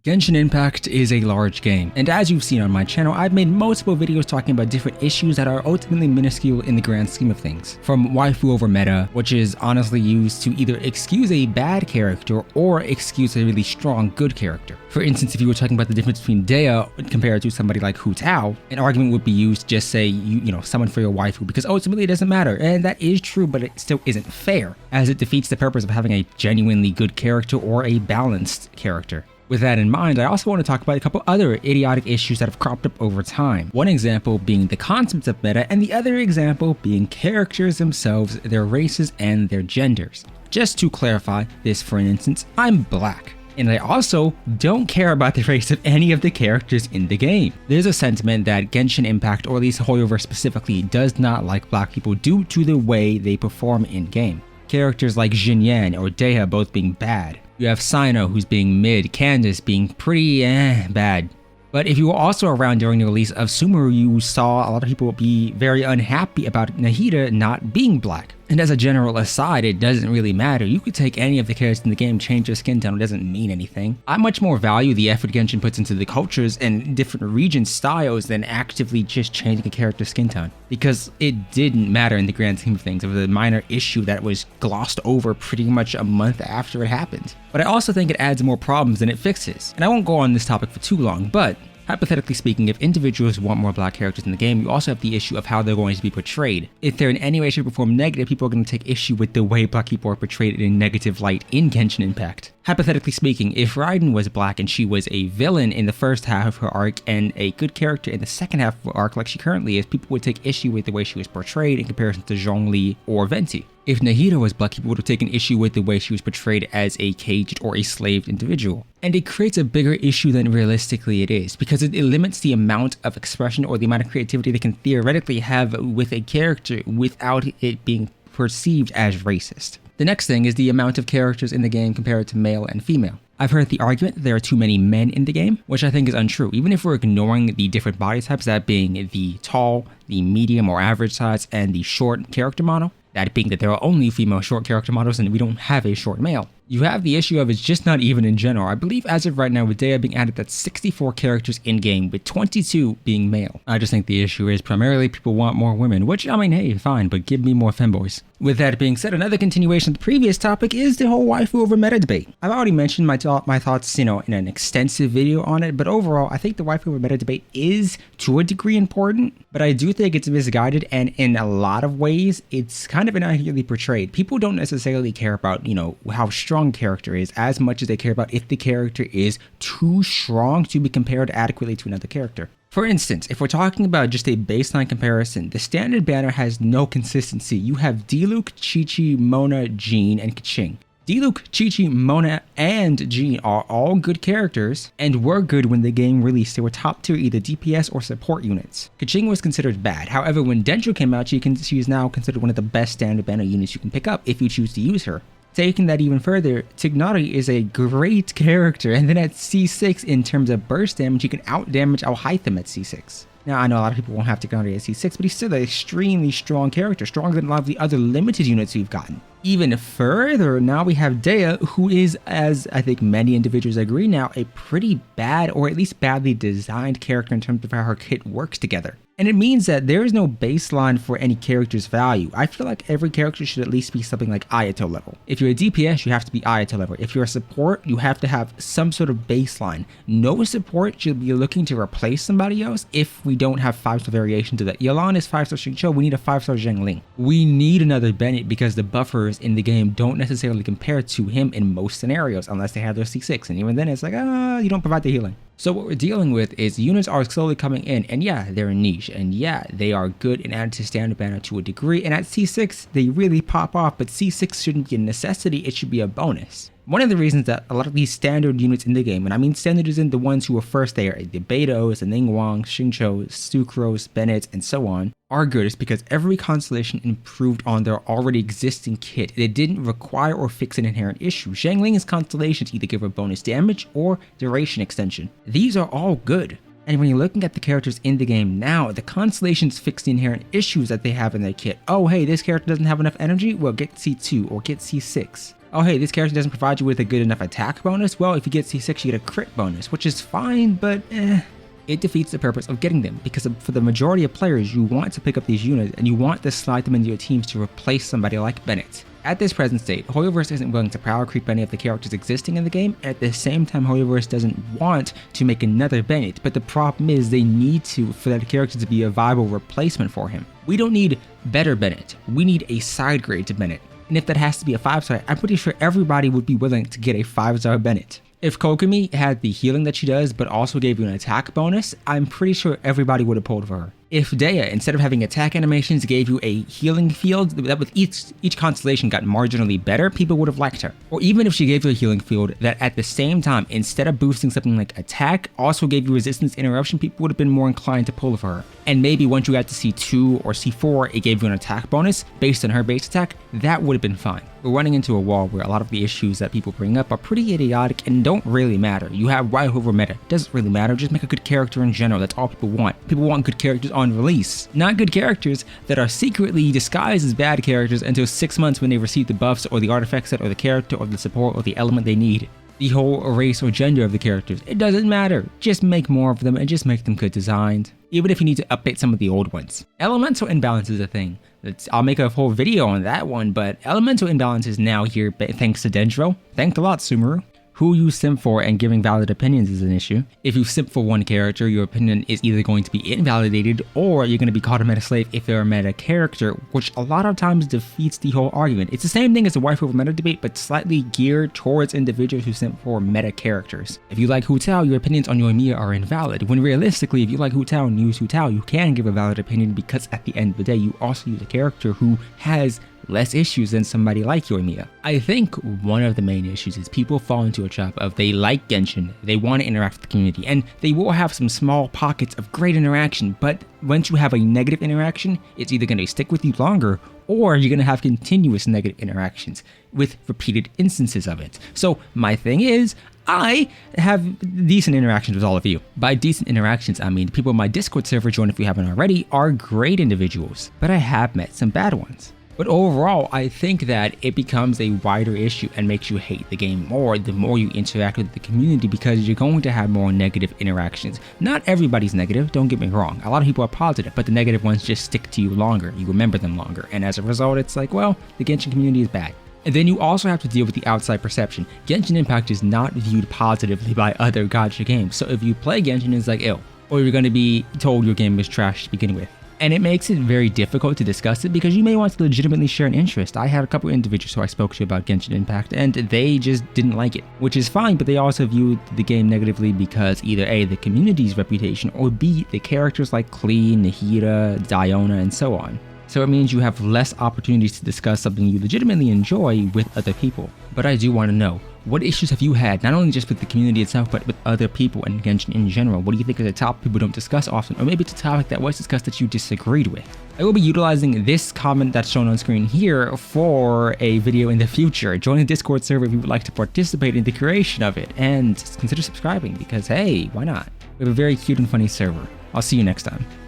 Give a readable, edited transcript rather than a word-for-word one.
Genshin Impact is a large game, and as you've seen on my channel, I've made multiple videos talking about different issues that are ultimately minuscule in the grand scheme of things. From waifu over meta, which is honestly used to either excuse a bad character or excuse a really strong good character. For instance, if you were talking about the difference between Dea compared to somebody like Hu Tao, an argument would be used to just say, you know, summon for your waifu, because ultimately it doesn't matter. And that is true, but it still isn't fair, as it defeats the purpose of having a genuinely good character or a balanced character. With that in mind, I also want to talk about a couple other idiotic issues that have cropped up over time. One example being the concepts of meta, and the other example being characters themselves, their races, and their genders. Just to clarify this, for instance, I'm black, and I also don't care about the race of any of the characters in the game. There's a sentiment that Genshin Impact, or at least miHoYo specifically, does not like black people due to the way they perform in-game. Characters like Xinyan or Dea both being bad. You have Sino, who's being mid, Candace being pretty bad. But if you were also around during the release of Sumeru, you saw a lot of people be very unhappy about Nahida not being black. And as a general aside, it doesn't really matter. You could take any of the characters in the game, change their skin tone, it doesn't mean anything. I much more value the effort Genshin puts into the cultures and different region styles than actively just changing a character's skin tone. Because it didn't matter in the grand scheme of things. It was a minor issue that was glossed over pretty much a month after it happened. But I also think it adds more problems than it fixes. And I won't go on this topic for too long, but hypothetically speaking, if individuals want more black characters in the game, you also have the issue of how they're going to be portrayed. If they're in any way, shape, or form negative, people are going to take issue with the way black people are portrayed in a negative light in Genshin Impact. Hypothetically speaking, if Raiden was black and she was a villain in the first half of her arc and a good character in the second half of her arc like she currently is, people would take issue with the way she was portrayed in comparison to Zhongli or Venti. If Nahida was black, people would have taken issue with the way she was portrayed as a caged or a slaved individual. And it creates a bigger issue than realistically it is, because it limits the amount of expression or the amount of creativity they can theoretically have with a character without it being perceived as racist. The next thing is the amount of characters in the game compared to male and female. I've heard the argument that there are too many men in the game, which I think is untrue. Even if we're ignoring the different body types, that being the tall, the medium or average size, and the short character model, that being that there are only female short character models and we don't have a short male. You have the issue of it's just not even in general. I believe as of right now with Dea being added, that's 64 characters in game with 22 being male. I just think the issue is primarily people want more women, which I mean, hey, fine, but give me more femboys. With that being said, another continuation of the previous topic is the whole waifu over meta debate. I've already mentioned my thoughts, in an extensive video on it, but overall, I think the waifu over meta debate is to a degree important, but I do think it's misguided, and in a lot of ways, it's kind of inaccurately portrayed. People don't necessarily care about, how strong character is as much as they care about if the character is too strong to be compared adequately to another character. For instance, if we're talking about just a baseline comparison, the standard banner has no consistency. You have Diluc, Qiqi, Mona, Jean, and Keqing. Diluc, Qiqi, Mona, and Jean are all good characters and were good when the game released. They were top tier either DPS or support units. Keqing was considered bad. However, when Dendro came out, she is now considered one of the best standard banner units you can pick up if you choose to use her. Taking that even further, Tignari is a great character, and then at C6 in terms of burst damage, you can out-damage Alhaitham at C6. Now, I know a lot of people won't have Tignari at C6, but he's still an extremely strong character, stronger than a lot of the other limited units we've gotten. Even further, now we have Dea, who is, as I think many individuals agree now, a pretty bad, or at least badly designed character in terms of how her kit works together. And it means that there is no baseline for any character's value. I feel like every character should at least be something like Ayato level. If you're a DPS, you have to be Ayato level. If you're a support, you have to have some sort of baseline. No support should be looking to replace somebody else if we don't have 5-star variations of that. Yelan is 5-star Xingqiu, we need a 5-star Zhengling. We need another Bennett because the buffers in the game don't necessarily compare to him in most scenarios unless they have their C6, and even then it's like, you don't provide the healing. So what we're dealing with is units are slowly coming in, and yeah, they're niche, and yeah, they are good and added to standard banner to a degree, and at C6, they really pop off, but C6 shouldn't be a necessity, it should be a bonus. One of the reasons that a lot of these standard units in the game, and I mean standard is in the ones who were first there, the Beidous, the Ningguang, Xingqiu, Sucrose, Bennett, and so on, are good is because every constellation improved on their already existing kit. It didn't require or fix an inherent issue. Zhengling's constellations either give a bonus damage or duration extension. These are all good. And when you're looking at the characters in the game now, the constellations fix the inherent issues that they have in their kit. Oh, hey, this character doesn't have enough energy? Well, get C2 or get C6. oh hey, this character doesn't provide you with a good enough attack bonus. Well, if you get C6, you get a crit bonus, which is fine, but it defeats the purpose of getting them, because for the majority of players, you want to pick up these units and you want to slide them into your teams to replace somebody like Bennett. At this present state, Hoyoverse isn't willing to power creep any of the characters existing in the game. At the same time, Hoyoverse doesn't want to make another Bennett, but the problem is they need to for that character to be a viable replacement for him. We don't need better Bennett, we need a side grade to Bennett. And if that has to be a 5-star, I'm pretty sure everybody would be willing to get a 5-star Bennett. If Kokomi had the healing that she does, but also gave you an attack bonus, I'm pretty sure everybody would have pulled for her. If Dea, instead of having attack animations, gave you a healing field that with each constellation got marginally better, people would have liked her. Or even if she gave you a healing field that at the same time, instead of boosting something like attack, also gave you resistance interruption, people would have been more inclined to pull for her. And maybe once you got to C2 or C4, it gave you an attack bonus based on her base attack, that would have been fine. We're running into a wall where a lot of the issues that people bring up are pretty idiotic and don't really matter. You have waifu meta, doesn't really matter, just make a good character in general, that's all people want. People want good characters on release, not good characters that are secretly disguised as bad characters until 6 months when they receive the buffs or the artifact set or the character or the support or the element they need. The whole race or gender of the characters, it doesn't matter, just make more of them and just make them good designed, even if you need to update some of the old ones. Elemental imbalance is a thing. I'll make a whole video on that one, but elemental imbalance is now here thanks to Dendro. Thanks a lot, Sumeru. Who you simp for and giving valid opinions is an issue. If you simp for one character, your opinion is either going to be invalidated or you're going to be called a meta slave if they're a meta character, which a lot of times defeats the whole argument. It's the same thing as the waifu over meta debate, but slightly geared towards individuals who simp for meta characters. If you like Hu Tao, your opinions on Yoimiya are invalid, when realistically, if you like Hu Tao and use Hu Tao, you can give a valid opinion because at the end of the day, you also use a character who has less issues than somebody like Yoimiya. I think one of the main issues is people fall into a trap of they like Genshin, they want to interact with the community, and they will have some small pockets of great interaction, but once you have a negative interaction, it's either going to stick with you longer or you're going to have continuous negative interactions with repeated instances of it. So my thing is, I have decent interactions with all of you. By decent interactions, I mean the people in my Discord server, join if you haven't already, are great individuals, but I have met some bad ones. But overall, I think that it becomes a wider issue and makes you hate the game more the more you interact with the community, because you're going to have more negative interactions. Not everybody's negative, don't get me wrong. A lot of people are positive, but the negative ones just stick to you longer. You remember them longer. And as a result, it's like, well, the Genshin community is bad. And then you also have to deal with the outside perception. Genshin Impact is not viewed positively by other gacha games. So if you play Genshin, it's like, ew. Or you're going to be told your game is trash to begin with. And it makes it very difficult to discuss it because you may want to legitimately share an interest. I had a couple individuals who I spoke to about Genshin Impact and they just didn't like it, which is fine, but they also viewed the game negatively because either A, the community's reputation, or B, the characters like Klee, Nahida, Diona, and so on. So it means you have less opportunities to discuss something you legitimately enjoy with other people. But I do want to know, what issues have you had, not only just with the community itself, but with other people and Genshin in general? What do you think is a topic people don't discuss often, or maybe it's a topic that was discussed that you disagreed with? I will be utilizing this comment that's shown on screen here for a video in the future. Join the Discord server if you would like to participate in the creation of it, and consider subscribing because hey, why not? We have a very cute and funny server. I'll see you next time.